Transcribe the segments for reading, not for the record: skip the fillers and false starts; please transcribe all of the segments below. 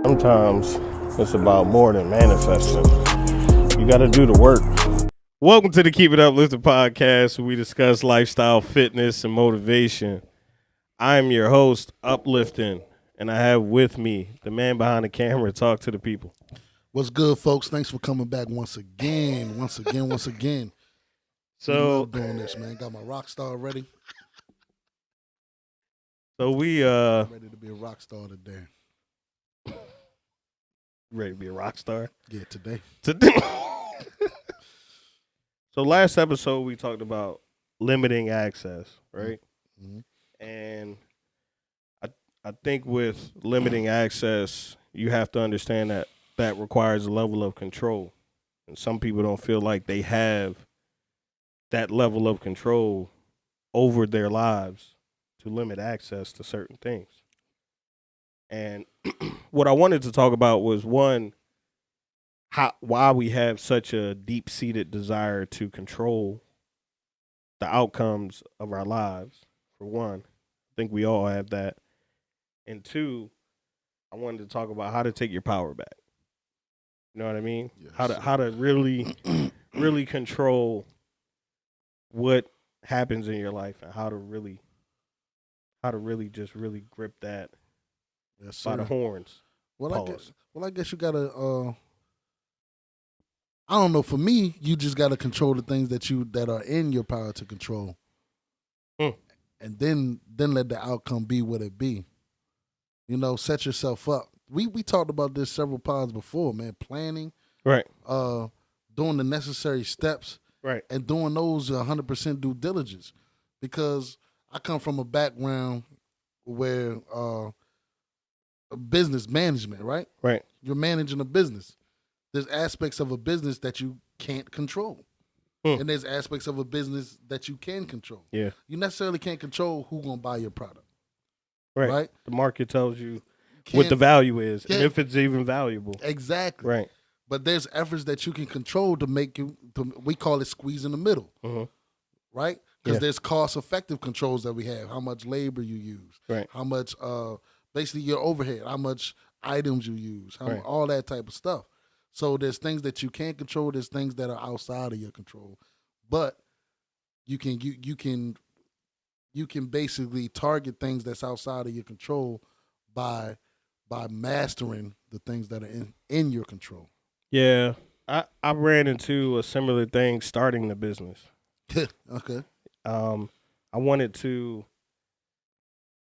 Sometimes it's about more than manifesting. You got to do the work. Welcome to the Keep It Uplifting podcast, where we discuss lifestyle, fitness, and motivation. I am your host, Uplifting, and I have with me the man behind the camera. Talk to the people. What's good, folks? Thanks for coming back once again. We So, love doing this, man. Got my rock star ready. we Ready to be a rock star today. ready to be a rock star Yeah, today. So last episode we talked about limiting access, right? Mm-hmm. And I think with limiting access, you have to understand that that requires a level of control. And some people don't feel like they have that level of control over their lives to limit access to certain things. And what I wanted to talk about was one, why we have such a deep-seated desire to control the outcomes of our lives. For one, I think we all have that. And two, I wanted to talk about how to take your power back. You know what I mean? Yes. How to really control what happens in your life, and how to really just really grip that Yes, by the sir. horns. Well, Pause. I guess you gotta. I don't know. For me, you just gotta control the things that are in your power to control, and then let the outcome be what it be. You know, set yourself up. We talked about this several pods before, man. Planning, Right. Doing the necessary steps, Right. and doing those 100% due diligence, because I come from a background where business management, right? Right. You're managing a business. There's aspects of a business that you can't control. And there's aspects of a business that you can control. Yeah. You necessarily can't control who's going to buy your product. Right. Right? The market tells you what the value is and if it's even valuable. Exactly. Right. But there's efforts that you can control to make you, we call it squeeze in the middle. Mm-hmm. Right? Because there's cost-effective controls that we have. How much labor you use. Right. How much, basically your overhead. How much items you use. All that type of stuff. So there's things that you can't control. There's things that are outside of your control. But you can basically target things that's outside of your control by mastering the things that are in your control. Yeah. I ran into a similar thing starting the business. Okay. I wanted to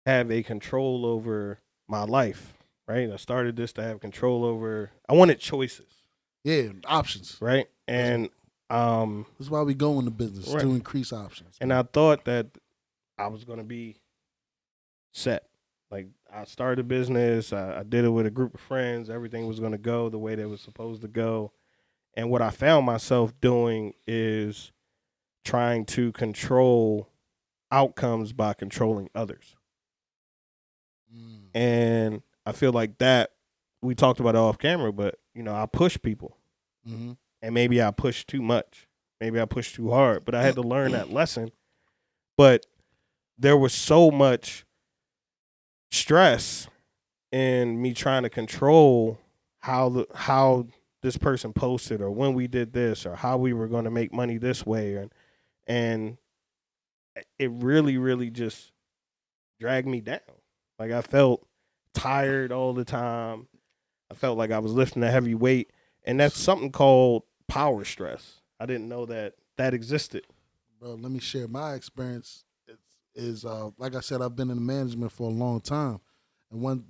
have a control over my life, right? I started this to have control over. I wanted choices. Yeah, options. Right? And this is why we go into business, right. to increase options. And I thought that I was going to be set. Like, I started a business, I did it with a group of friends, everything was going to go the way that it was supposed to go. And what I found myself doing is trying to control outcomes by controlling others. And I feel like that, we talked about it off camera, but, you know, I push people. Mm-hmm. And maybe I pushed too much. Maybe I pushed too hard. But I had to learn that lesson. But there was so much stress in me trying to control how this person posted, or when we did this, or how we were going to make money this way, and it really just dragged me down. Like, I felt tired all the time. I felt like I was lifting a heavy weight, and that's something called power stress. I didn't know that existed. Bro, let me share my experience. Is like I said, I've been in management for a long time, and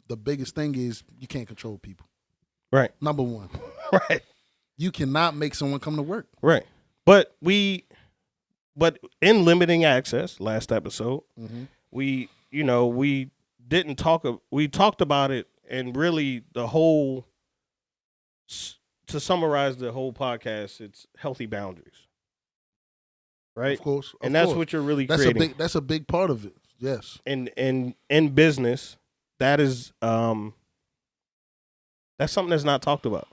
the biggest thing is you can't control people. Right. Number one. Right. You cannot make someone come to work. Right. But in limiting access, last episode, we didn't talk. We talked about it, and really to summarize the whole podcast, it's healthy boundaries. Right. Of course. And that's what you're really creating. That's a big part of it. Yes. And in business, that is that's something that's not talked about.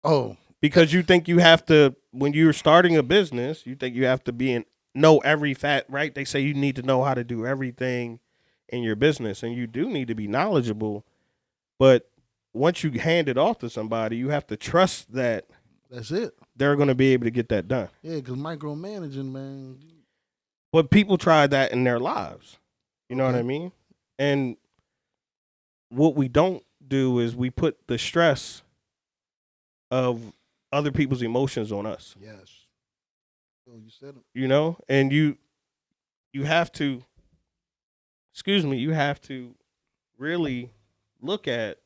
Oh. Because you think you have to, when you're starting a business, you think you have to know every fact, right? They say you need to know how to do everything in your business, and you do need to be knowledgeable, but once you hand it off to somebody, you have to trust that That's it. they're going to be able to get that done. Yeah, because micromanaging, man. But people try that in their lives. You know what I mean? And what we don't do is we put the stress of other people's emotions on us. Yes. Oh, you said it. You know? And you have to, you have to really look at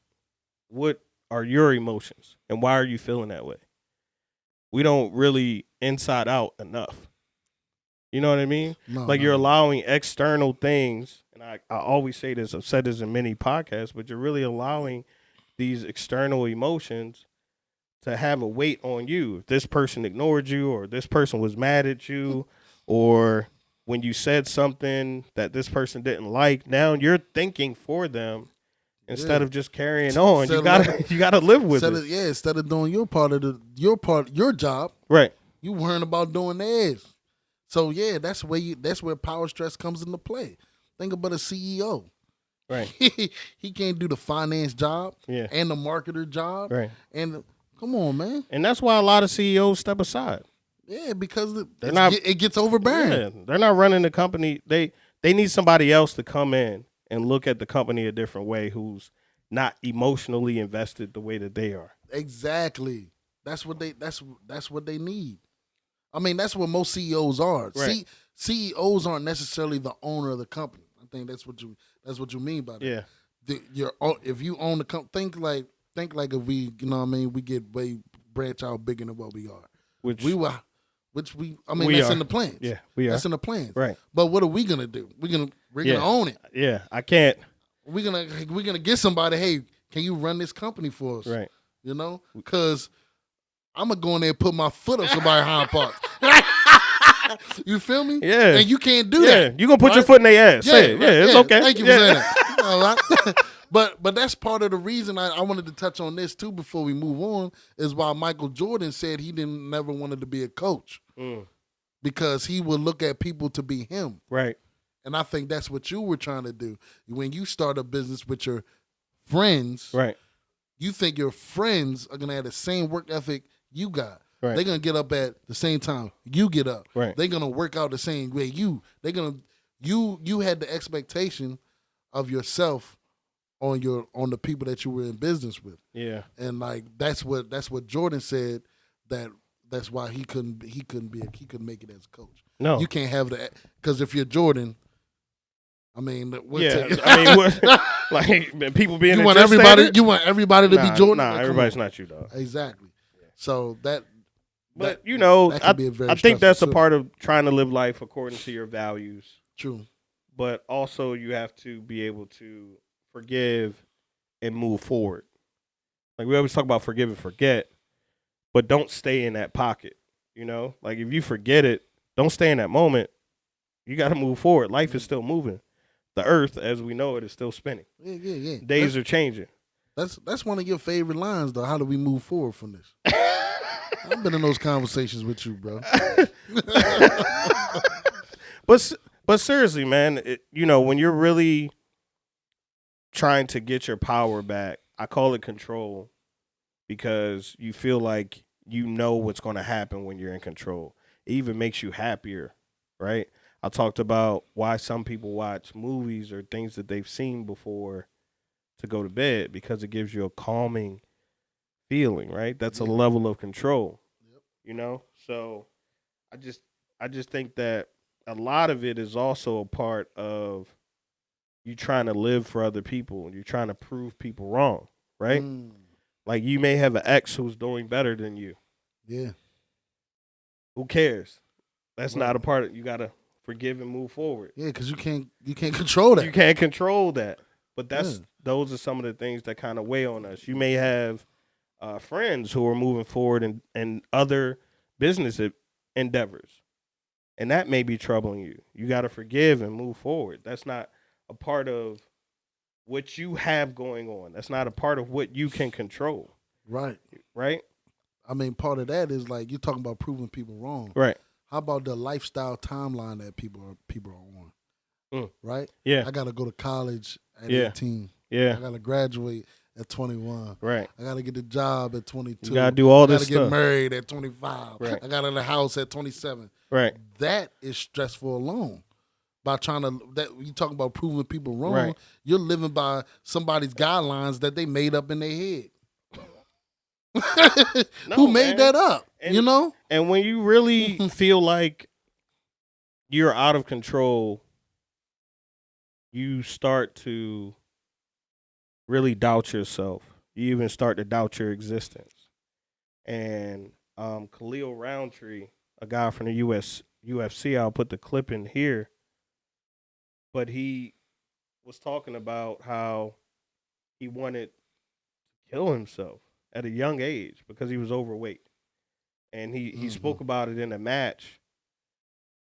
what are your emotions and why are you feeling that way. We don't really inside out enough. You know what I mean? No, like no, you're no. allowing external things, and I always say this, I've said this in many podcasts, but you're really allowing these external emotions to have a weight on you. If this person ignored you, or this person was mad at you, or when you said something that this person didn't like, now you're thinking for them instead of just carrying on. You gotta live with it. Instead of doing your job, Right. you worrying about doing theirs. So yeah, that's where power stress comes into play. Think about a CEO. Right. He can't do the finance job Yeah. and the marketer job. Right. And come on, man. And that's why a lot of CEOs step aside. Yeah, because it gets overbearing. Yeah, they're not running the company. They need somebody else to come in and look at the company a different way, who's not emotionally invested the way that they are. Exactly. That's what they need. I mean, that's what most CEOs are. Right. CEOs aren't necessarily the owner of the company. I think that's what you mean by that. Yeah. If you own the company, think like if we, you know what I mean, we get way branch out bigger than what we are. That's in the plans. Yeah, we are. That's in the plans. Right. But what are we gonna do? We're gonna own it. Yeah, I can't. We're gonna get somebody. Hey, can you run this company for us? Right. You know, because I'm gonna go in there and put my foot up somebody's hind parts. You feel me? Yeah. And you can't do that. You gonna put your foot in their ass. Say it. It's okay. Thank you for saying that. All right. But that's part of the reason I wanted to touch on this too before we move on, is why Michael Jordan said he never wanted to be a coach. Because he would look at people to be him. Right. And I think that's what you were trying to do. When you start a business with your friends, right, you think your friends are going to have the same work ethic you got. Right. They're going to get up at the same time you get up. Right. They're going to work out the same way you had the expectation of yourself on the people that you were in business with. Yeah. And like that's what Jordan said, that's why he couldn't make it as a coach. No. You can't have that, because if you're Jordan, I mean, like people being you want everybody to be Jordan. Nah, everybody's not you, dog. Exactly. So that I think that's a part of trying to live life according to your values. True. But also you have to be able to forgive and move forward. Like we always talk about forgive and forget, but don't stay in that pocket. You know, like if you forget it, don't stay in that moment. You got to move forward. Life is still moving. The earth, as we know it, is still spinning. Yeah. Days are changing. That's one of your favorite lines, though. How do we move forward from this? I've been in those conversations with you, bro. But seriously, man, when you're really trying to get your power back, I call it control, because you feel like you know what's going to happen when you're in control. It even makes you happier, right? I talked about why some people watch movies or things that they've seen before to go to bed, because it gives you a calming feeling, right? That's a level of control, So I just think that a lot of it is also a part of you trying to live for other people and you're trying to prove people wrong, right? Like you may have an ex who's doing better than you. Yeah. Who cares? That's not a part of, you got to forgive and move forward. Yeah, because you can't control that. You can't control that. But those are some of the things that kind of weigh on us. You may have friends who are moving forward in other business endeavors, and that may be troubling you. You got to forgive and move forward. That's not a part of what you have going on. That's not a part of what you can control. Right. I mean, part of that is like you're talking about proving people wrong. Right. How about the lifestyle timeline that people are on? Right? Yeah. I got to go to college at 18. Yeah. I got to graduate at 21. Right. I got to get the job at 22. You got to do all I this got to stuff. get married at 25. Right. I got in a house at 27. Right. That is stressful alone. By trying to, that you talking about proving people wrong, Right. you're living by somebody's guidelines that they made up in their head. No, Who made that up? And, you know? And when you really feel like you're out of control, you start to really doubt yourself. You even start to doubt your existence. And Khalil Roundtree, a guy from the UFC, I'll put the clip in here, but he was talking about how he wanted to kill himself at a young age because he was overweight. And he spoke about it in a match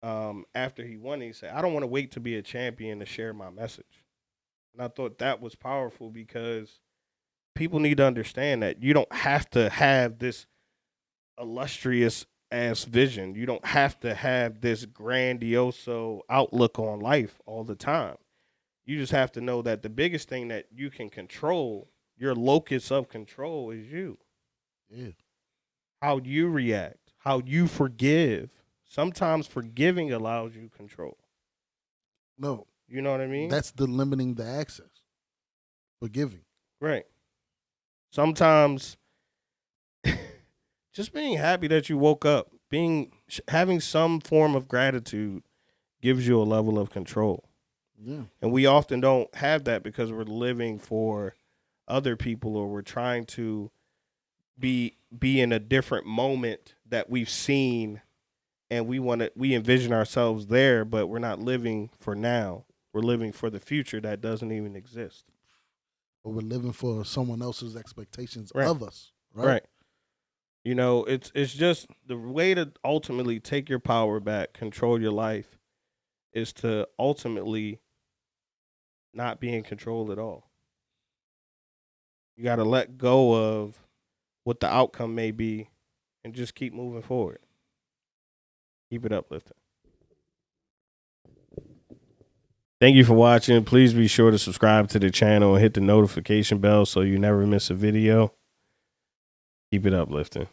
after he won. He said, I don't want to wait to be a champion to share my message. And I thought that was powerful because people need to understand that you don't have to have this illustrious ass vision. You don't have to have this grandiose outlook on life all the time. You just have to know that the biggest thing that you can control, your locus of control, is you. Yeah. How you react, how you forgive. Sometimes forgiving allows you control. No. You know what I mean? That's the limiting the access. Forgiving. Right. Sometimes just being happy that you woke up, having some form of gratitude gives you a level of control. Yeah. And we often don't have that because we're living for other people, or we're trying to be in a different moment that we've seen, and we envision ourselves there, but we're not living for now. We're living for the future that doesn't even exist. Or we're living for someone else's expectations Right. of us. Right. You know, it's just the way to ultimately take your power back, control your life, is to ultimately not be in control at all. You got to let go of what the outcome may be and just keep moving forward. Keep it uplifting. Thank you for watching. Please be sure to subscribe to the channel and hit the notification bell so you never miss a video. Keep it uplifting.